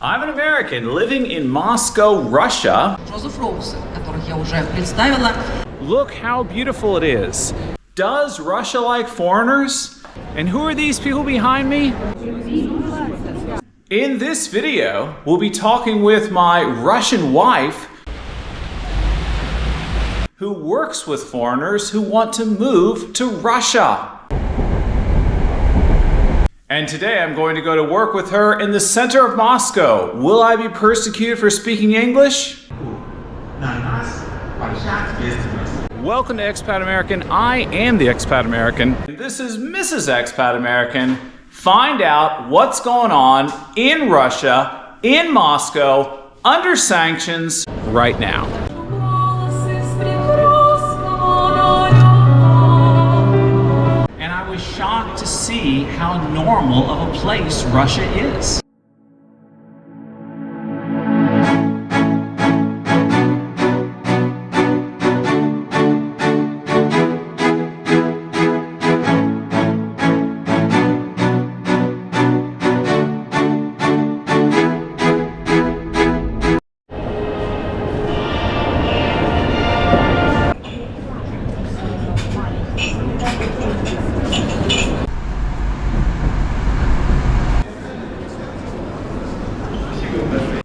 I'm an American living in Moscow, Russia. Joseph's, которых я уже представила. Look how beautiful it is. Does Russia like foreigners? And who are these people behind me? In this video, we'll be talking with my Russian wife who works with foreigners who want to move to Russia. And today I'm going to go to work with her in the center of Moscow. Will I be persecuted for speaking English? Welcome to Expat American. I am the Expat American. This is Mrs. Expat American. Find out what's going on in Russia, in Moscow, under sanctions right now. And I was shocked to see how normal of a place Russia is.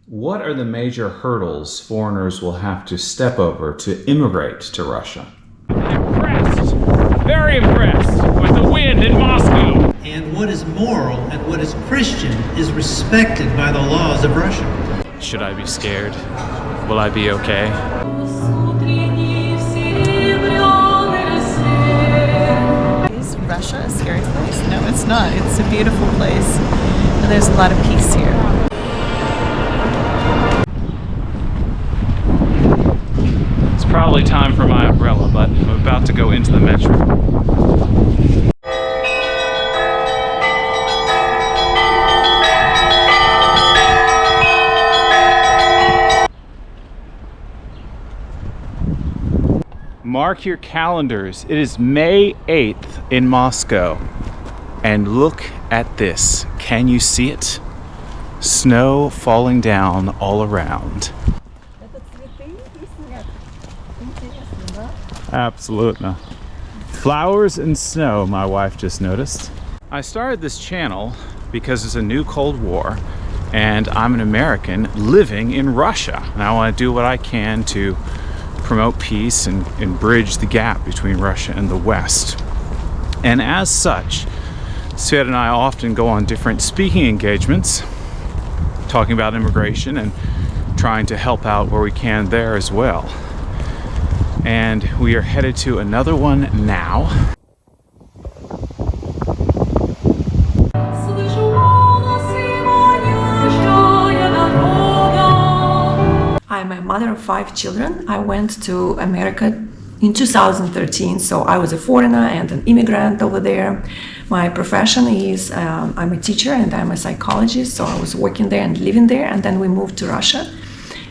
What are the major hurdles foreigners will have to step over to immigrate to Russia? Impressed, very impressed with the wind in Moscow. And what is moral and what is Christian is respected by the laws of Russia. Should I be scared? Will I be okay? Is Russia a scary place? No, it's not. It's a beautiful place. And there's a lot of peace here. Probably time for my umbrella, but I'm about to go into the metro. Mark your calendars. It is May 8th in Moscow. And look at this. Can you see it? Snow falling down all around. Absolutely. Flowers and snow, my wife just noticed. I started this channel because it's a new Cold War and I'm an American living in Russia. And I want to do what I can to promote peace and bridge the gap between Russia and the West. And as such, Sveta and I often go on different speaking engagements, talking about immigration and trying to help out where we can there as well. And we are headed to another one now. I'm a mother of 5 children. I went to America in 2013, so I was a foreigner and an immigrant over there. My profession is I'm a teacher and I'm a psychologist, so I was working there and living there, and then we moved to Russia.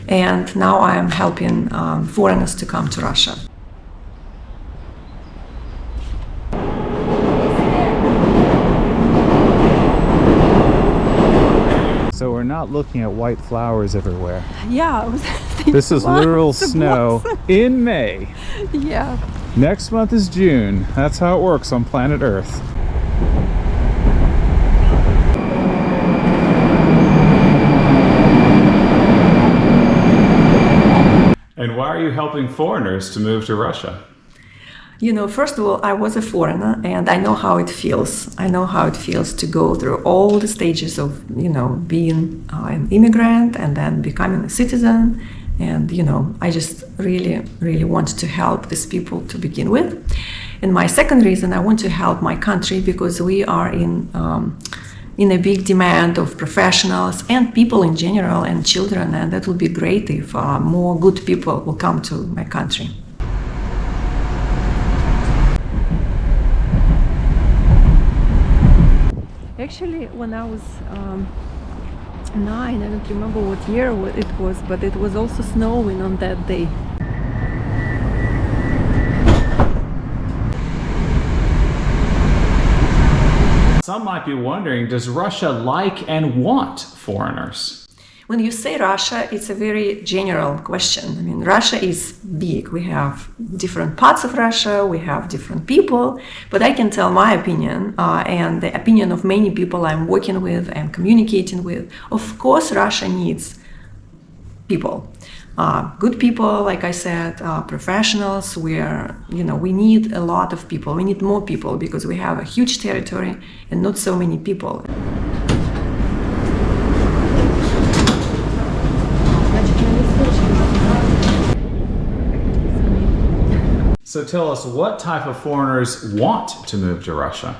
And now I am helping foreigners to come to Russia. So we're not looking at white flowers everywhere. Yeah, This is literal snow in May. Yeah. Next month is June. That's how it works on planet Earth. And why are you helping foreigners to move to Russia? You know, first of all, I was a foreigner and I know how it feels. I know how it feels to go through all the stages of, being an immigrant and then becoming a citizen. And, I just really, really want to help these people to begin with. And my second reason, I want to help my country because we are in a big demand of professionals and people in general and children, and that would be great if more good people will come to my country. Actually, when I was 9, I don't remember what year it was, but it was also snowing on that day. Some might be wondering, does Russia like and want foreigners? When you say Russia, it's a very general question. I mean, Russia is big. We have different parts of Russia, we have different people, but I can tell my opinion and the opinion of many people I'm working with and communicating with. Of course, Russia needs people. Good people, like I said, professionals. We need a lot of people. We need more people because we have a huge territory and not so many people. So tell us, what type of foreigners want to move to Russia?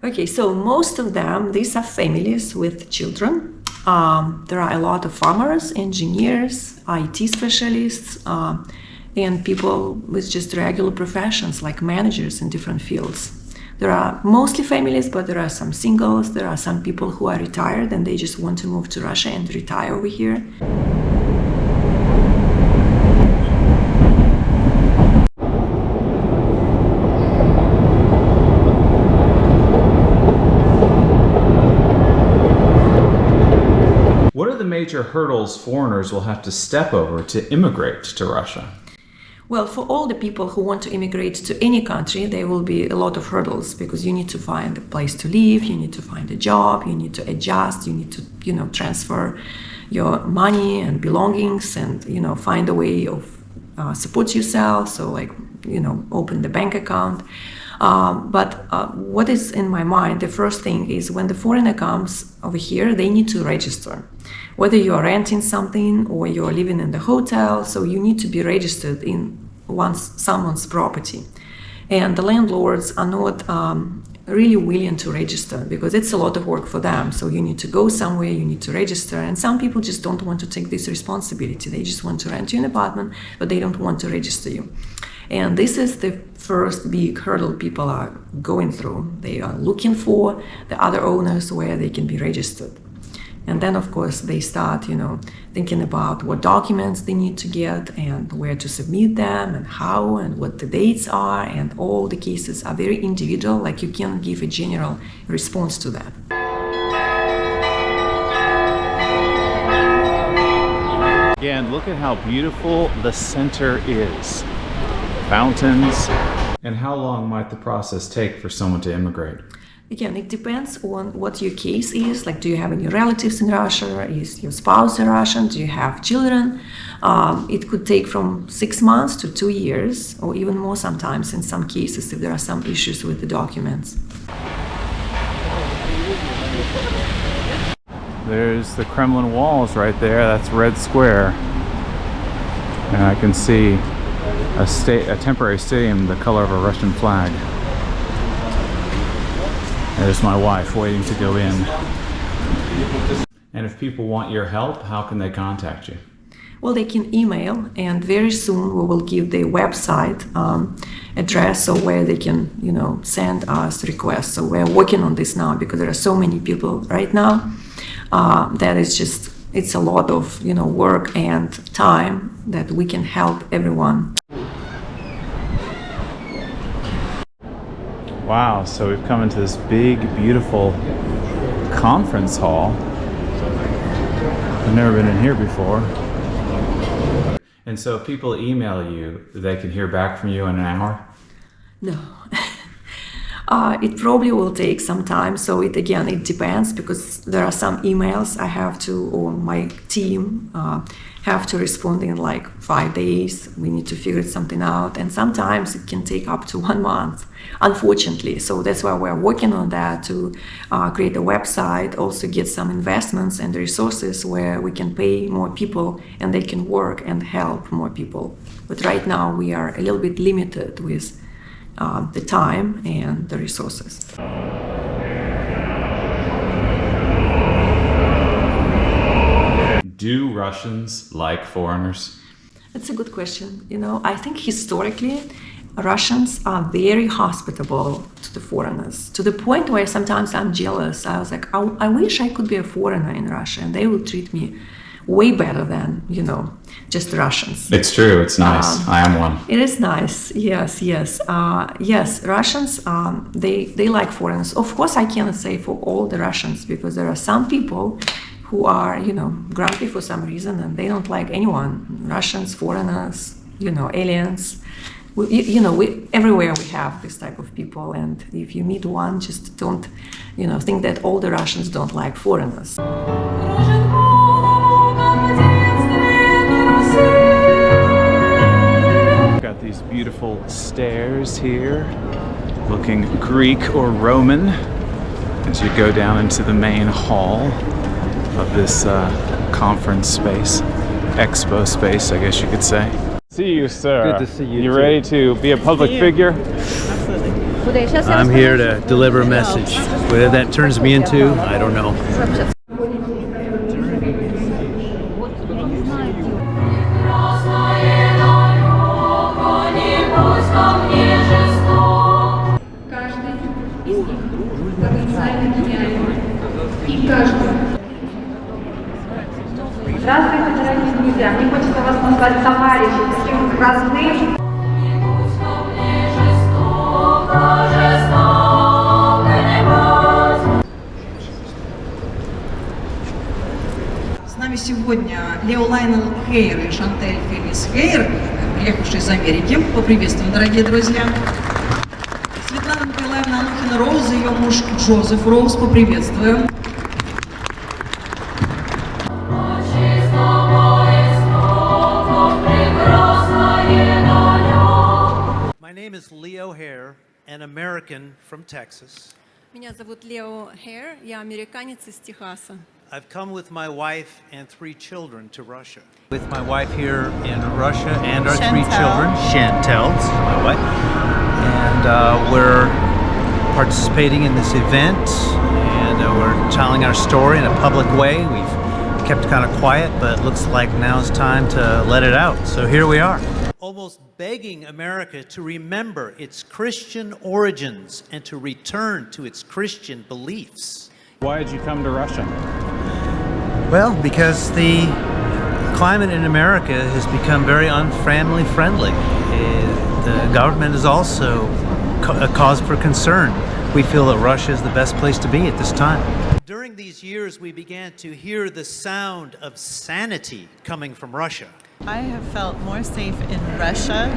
Okay, so most of them, these are families with children. There are a lot of farmers, engineers, IT specialists, and people with just regular professions like managers in different fields. There are mostly families, but there are some singles, there are some people who are retired and they just want to move to Russia and retire over here. What are the major hurdles foreigners will have to step over to immigrate to Russia? Well, for all the people who want to immigrate to any country, there will be a lot of hurdles because you need to find a place to live, you need to find a job, you need to adjust, you need to, transfer your money and belongings and, find a way of support yourself. So open the bank account. But what is in my mind, the first thing is when the foreigner comes over here, they need to register. Whether you are renting something or you are living in the hotel, so you need to be registered in someone's property. And the landlords are not really willing to register because it's a lot of work for them. So you need to go somewhere, you need to register. And some people just don't want to take this responsibility. They just want to rent you an apartment, but they don't want to register you. And this is the first big hurdle people are going through. They are looking for the other owners where they can be registered. And then, of course, they start, thinking about what documents they need to get and where to submit them and how and what the dates are. And all the cases are very individual, like you can't give a general response to that. Again, look at how beautiful the center is. Fountains. And how long might the process take for someone to immigrate? Again, it depends on what your case is. Like, do you have any relatives in Russia? Is your spouse a Russian? Do you have children? It could take from 6 months to 2 years, or even more sometimes in some cases if there are some issues with the documents. There's the Kremlin walls right there. That's Red Square. And I can see a temporary stadium the color of a Russian flag. There's my wife waiting to go in. And if people want your help, how can they contact you? Well, they can email, and very soon we will give the website address so where they can, send us requests. So we're working on this now because there are so many people right now that it's a lot of, work and time that we can help everyone. Wow, so we've come into this big, beautiful conference hall. I've never been in here before. And so if people email you, they can hear back from you in an hour? No. It probably will take some time. So it depends because there are some emails I have to, or my team have to respond in like 5 days. We need to figure something out. And sometimes it can take up to 1 month, unfortunately. So that's why we're working on that to create a website, also get some investments and resources where we can pay more people and they can work and help more people. But right now we are a little bit limited with the time and the resources. Do Russians like foreigners? That's a good question. I think historically Russians are very hospitable to the foreigners, to the point where sometimes I'm jealous. I was like, I wish I could be a foreigner in Russia and they would treat me way better than, just Russians. It's true, it's nice. I am one. It is nice, yes. Yes, Russians, they like foreigners. Of course, I cannot say for all the Russians because there are some people who are, grumpy for some reason, and they don't like anyone, Russians, foreigners, aliens. Everywhere we have this type of people, and if you meet one, just don't, think that all the Russians don't like foreigners. Got these beautiful stairs here, looking Greek or Roman, as you go down into the main hall of this conference space, expo space, I guess you could say. See you, sir. Good to see you. You too. ready to be a public figure? I'm here to deliver a message. Whether that turns me into, I don't know. Здравствуйте, дорогие друзья! Мне хочется вас назвать товарищем, таким родным. С нами сегодня Лео Лайнел Hare и Шантель Фелис Hare, приехавшие из Америки. Поприветствуем, дорогие друзья. Светлана Николаевна Анухина Роуз и ее муж Джозеф Роуз. Поприветствуем. My name is Leo Hare, an American from Texas. Меня зовут Лео Hare, я американец из Техаса. I've come with my wife and 3 children to Russia. With my wife here in Russia and our 3 children, Chantel, this is my wife, and we're participating in this event, and we're telling our story in a public way. We've kept kind of quiet, but it looks like now's time to let it out. So here we are. Almost begging America to remember its Christian origins and to return to its Christian beliefs. Why did you come to Russia? Well, because the climate in America has become very unfamily friendly. The government is also a cause for concern. We feel that Russia is the best place to be at this time. During these years, we began to hear the sound of sanity coming from Russia. I have felt more safe in Russia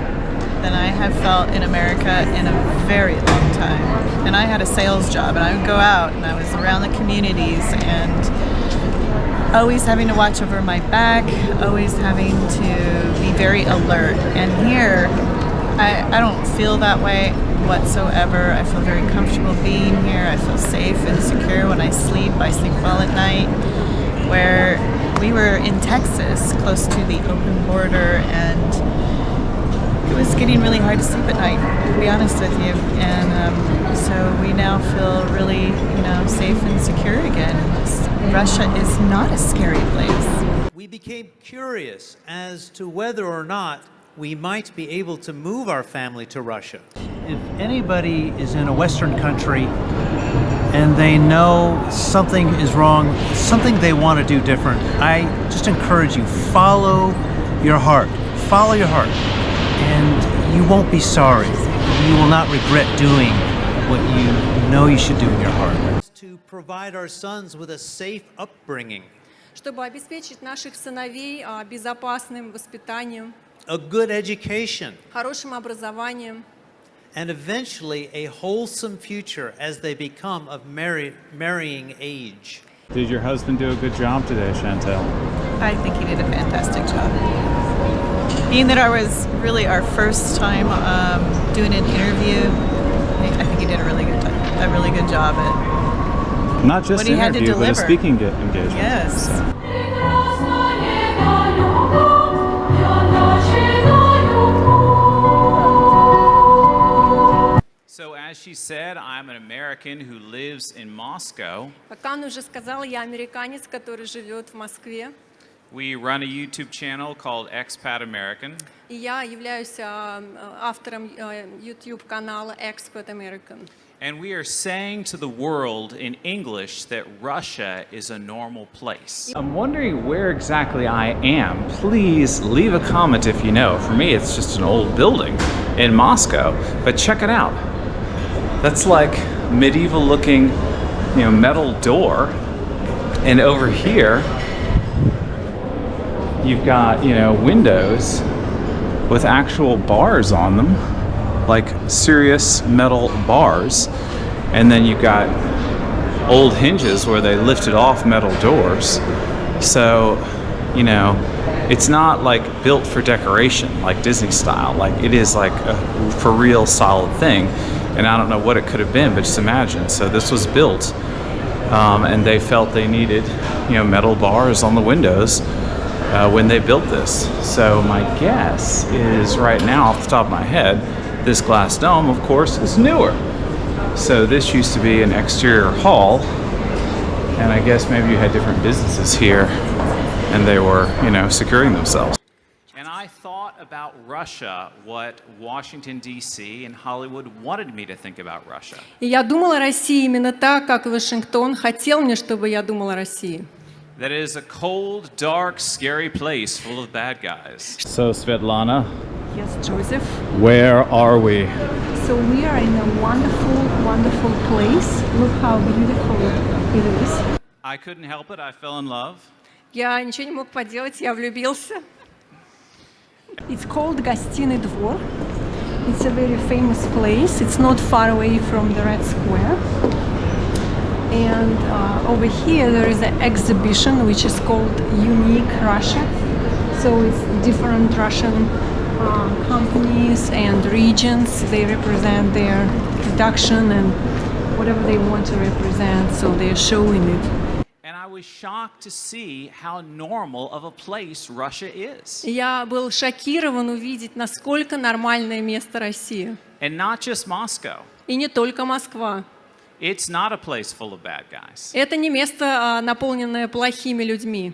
than I have felt in America in a very long time. And I had a sales job, and I would go out and I was around the communities and always having to watch over my back, always having to be very alert. And here, I don't feel that way whatsoever. I feel very comfortable being here. I feel safe and secure when I sleep. I sleep well at night. Where we were in Texas, close to the open border, and it was getting really hard to sleep at night, to be honest with you. And so we now feel really, safe and secure again. Russia is not a scary place. We became curious as to whether or not we might be able to move our family to Russia. If anybody is in a Western country and they know something is wrong, something they want to do different, I just encourage you, follow your heart. Follow your heart, and you won't be sorry. You will not regret doing what you know you should do in your heart. To provide our sons with a safe upbringing, Чтобы обеспечить наших сыновей безопасным воспитанием, a good education, хорошим образованием, and eventually a wholesome future as they become of marrying age. Did your husband do a good job today, Chantel? I think he did a fantastic job. Being that I was really our first time doing an interview, I think he did a really good job at Not just what he an had to interview, but a deliver. speaking engagement. Yes. So as she said, I'm an American who lives in Moscow. Как Анна уже сказала, я американец, который живет в Москве. We run a YouTube channel called Expat American. И я являюсь автором YouTube-канала Expat American. And we are saying to the world in English that Russia is a normal place. I'm wondering where exactly I am. Please leave a comment if you know. For me, it's just an old building in Moscow, but check it out. That's like medieval looking, metal door. And over here, you've got, you know, windows with actual bars on them, like serious metal bars. And then you've got old hinges where they lifted off metal doors. So, you know, it's not like built for decoration, like Disney style. Like it is like a for real solid thing. And I don't know what it could have been, but just imagine. So this was built, and they felt they needed, you know, metal bars on the windows when they built this. So my guess is right now, off the top of my head, this glass dome, of course, is newer. So this used to be an exterior hall, and I guess maybe you had different businesses here, and they were, you know, securing themselves. And I thought about Russia, what Washington, D.C. and Hollywood wanted me to think about Russia. И я думала о России именно так, как Вашингтон хотел мне, чтобы я думала о России. That is a cold, dark, scary place full of bad guys. So, Svetlana, Yes, Joseph. where are we? So we are in a wonderful, wonderful place. Look how beautiful it is. I couldn't help it. I fell in love. Я ничего не мог поделать, я влюбился. It's called Гостиный двор. It's a very famous place. It's not far away from the Red Square. And over here there is an exhibition which is called Unique Russia. So it's different Russian companies and regions. They represent their production and whatever they want to represent. So they're showing it. And I was shocked to see how normal of a place Russia is. Я был шокирован увидеть, насколько нормальное место России. And not just Moscow. И не только Москва. It's not a place full of bad guys. Это не место, наполненное плохими людьми.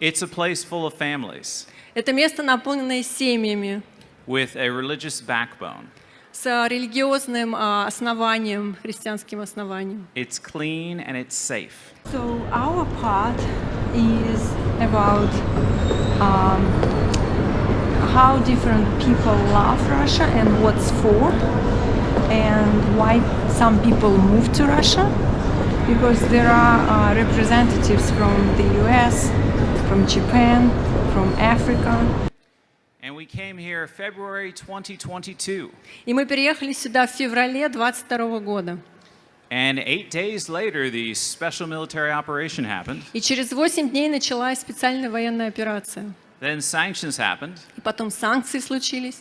It's a place full of families Это место, наполненное семьями, with a religious backbone. с религиозным основанием, христианским основанием. It's clean and it's safe. So our part is about how different people love Russia and what's for, and why some people move to Russia. Because there are representatives from the US, from Japan, from Africa. And we came here February 2022. И мы переехали сюда в феврале 22 года. And 8 days later, the special military operation happened. И через 8 дней началась специальная военная операция. Then sanctions happened. И потом санкции случились.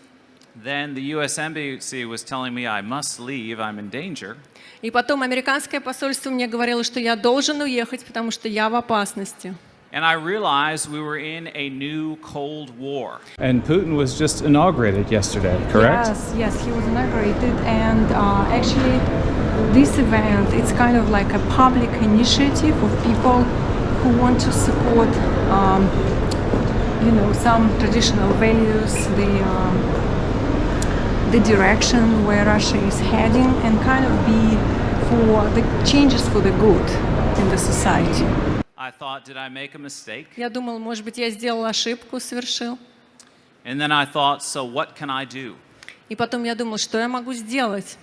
Then the U.S. Embassy was telling me I must leave, I'm in danger. И потом американское посольство мне говорило, что я должен уехать, потому что я в опасности. And I realized we were in a new Cold War. And Putin was just inaugurated yesterday, correct? Yes, he was inaugurated, and actually this event, it's kind of like a public initiative of people who want to support, you know, some traditional values, the direction where Russia is heading, and kind of be for the changes for the good in the society. I thought, did I make a mistake? Я думал, может быть, я сделал ошибку, совершил. And then I thought, so what can I do? И потом я думал, что я могу сделать?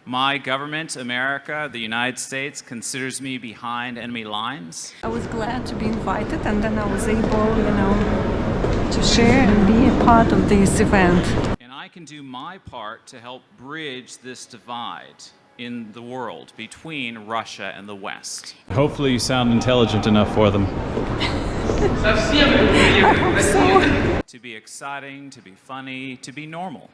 My government, America, the United States, considers me behind enemy lines. I was glad to be invited, and then I was able, you know, to share and be a part of this event. And I can do my part to help bridge this divide in the world between Russia and the West. Hopefully you sound intelligent enough for them. To be exciting, to be funny, to be normal.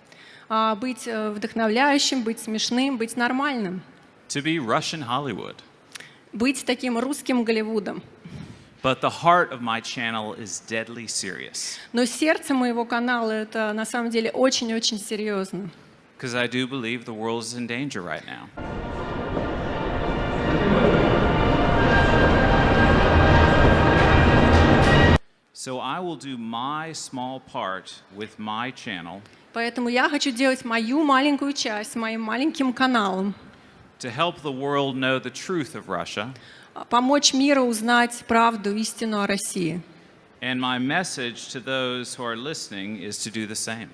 Быть вдохновляющим, быть смешным, быть нормальным. To be Russian Hollywood. Быть таким русским Голливудом. But the heart of my channel is deadly serious. Но сердце моего канала это на самом деле очень-очень серьезно. Because I do believe the world is in danger right now. So I will do my small part with my channel. Поэтому я хочу делать мою маленькую часть моим маленьким каналом. To help the world know the truth of Russia. Помочь миру узнать правду, истину о России. And my message to those who are listening is to do the same.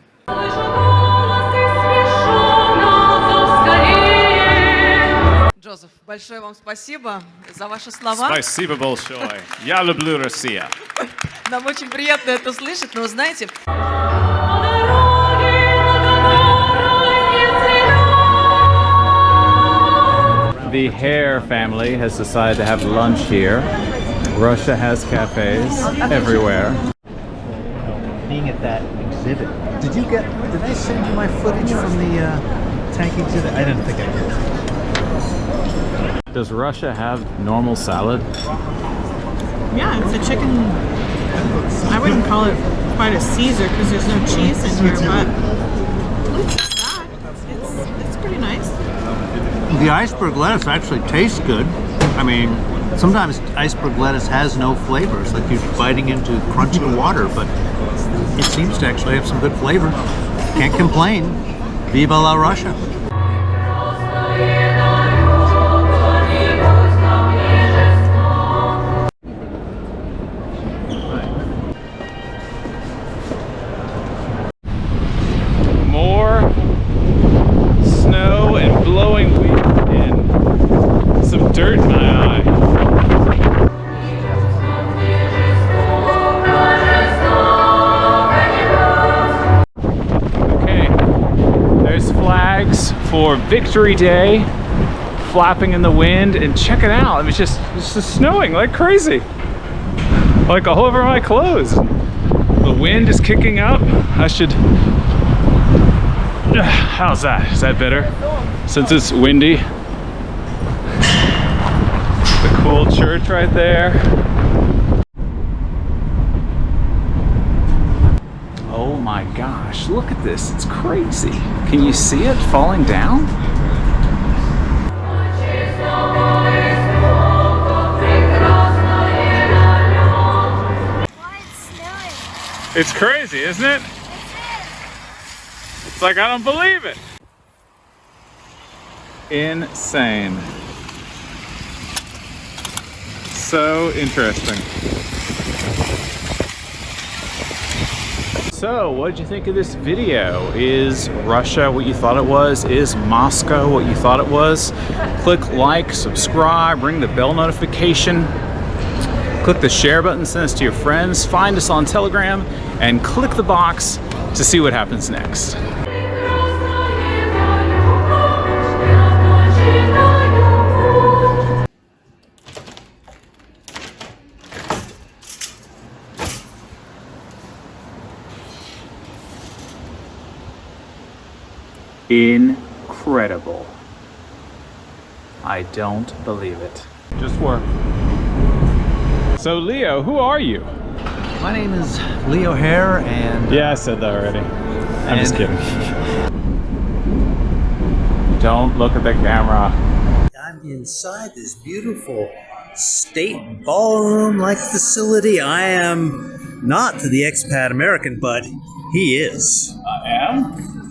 Джозеф, большое вам спасибо за ваши слова. Спасибо большое. Я люблю Россию. Нам очень приятно это слышать, но вы знаете... The Hare family has decided to have lunch here. Russia has cafes everywhere. Being at that exhibit, did I send you my footage from the tank exhibit? I didn't think I did. Does Russia have normal salad? Yeah, it's a chicken. I wouldn't call it quite a Caesar because there's no cheese in here, but it's pretty nice. The iceberg lettuce actually tastes good. I mean, sometimes iceberg lettuce has no flavors, like you're biting into crunchy water, but it seems to actually have some good flavor. Can't complain. Viva la Russia. More snow and blowing wind and some dirt in my eye. Okay, there's flags for Victory Day flapping in the wind, and check it out. It's just snowing like crazy, like all over my clothes. The wind is kicking up. I should... How's that? Is that better? Since it's windy. The cool church right there. Oh my gosh, look at this. It's crazy. Can you see it falling down? It's crazy, isn't it? It's like I don't believe it. Insane. So interesting. So, what did you think of this video? Is Russia what you thought it was? Is Moscow what you thought it was? Click like, subscribe, ring the bell notification. Click the share button, send us to your friends, find us on Telegram, and click the box to see what happens next. Incredible. I don't believe it. Just work. So Leo, who are you? My name is Leo Hare, and Yeah, I said that already. I'm just kidding. Don't look at the camera. I'm inside this beautiful state ballroom-like facility. I am not the expat American, but he is. I am?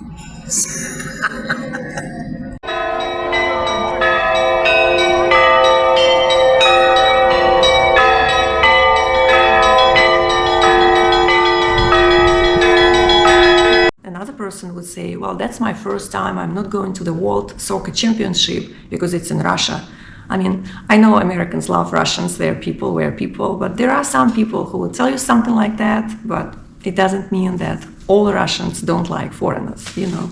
Another person would say, well, that's my first time. I'm not going to the World Soccer Championship because it's in Russia. I mean, I know Americans love Russians, they're people, we're people, but there are some people who will tell you something like that, but it doesn't mean that all Russians don't like foreigners, you know.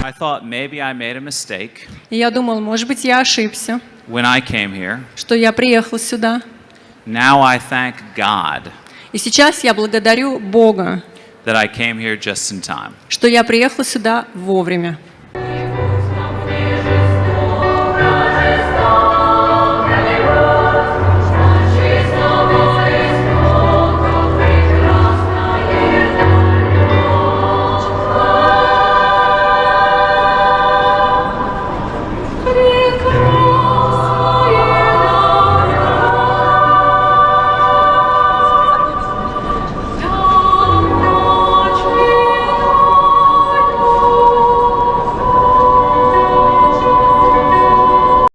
I thought maybe I made a mistake И я думал, может быть, я ошибся, when I came here. что я приехал сюда. Now I thank God И сейчас я благодарю Бога, that I came here just in time. что я приехала сюда вовремя.